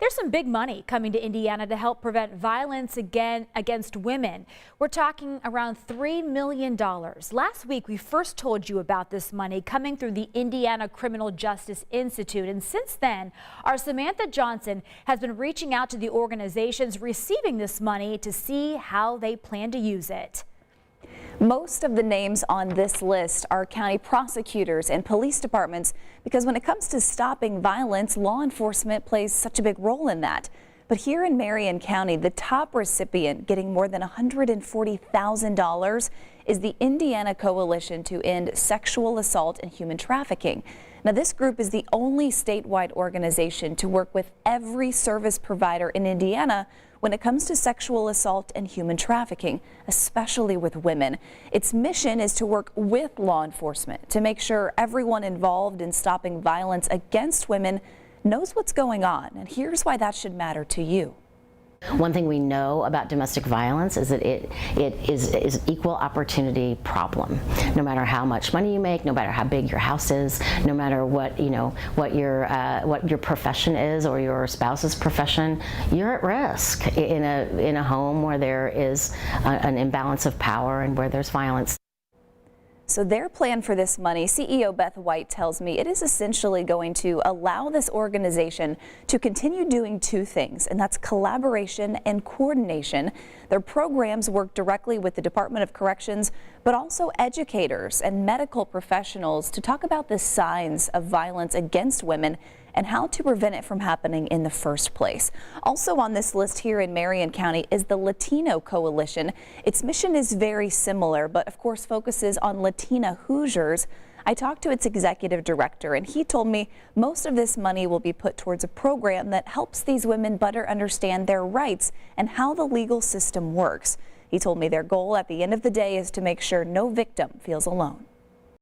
There's some big money coming to Indiana to help prevent violence against women. We're talking around $3 million. Last week, we first told you about this money coming through the Indiana Criminal Justice Institute. And since then, our Samantha Johnson has been reaching out to the organizations receiving this money to see how they plan to use it. Most of the names on this list are county prosecutors and police departments because when it comes to stopping violence, law enforcement plays such a big role in that. But here in Marion County, the top recipient getting more than $140,000 is the Indiana Coalition to End Sexual Assault and Human Trafficking. Now, this group is the only statewide organization to work with every service provider in Indiana when it comes to sexual assault and human trafficking, especially with women. Its mission is to work with law enforcement to make sure everyone involved in stopping violence against women knows what's going on. And here's why that should matter to you. One thing we know about domestic violence is that it is an equal opportunity problem. No matter how much money you make, no matter how big your house is, no matter what what your profession is or your spouse's profession, you're at risk in a home where there is an imbalance of power and where there's violence. So their plan for this money, CEO Beth White tells me, it is essentially going to allow this organization to continue doing two things, and that's collaboration and coordination. Their programs work directly with the Department of Corrections, but also educators and medical professionals to talk about the signs of violence against women and how to prevent it from happening in the first place. Also on this list here in Marion County is the Latino Coalition. Its mission is very similar, but of course focuses on Latina Hoosiers. I talked to its executive director, and he told me most of this money will be put towards a program that helps these women better understand their rights and how the legal system works. He told me their goal at the end of the day is to make sure no victim feels alone.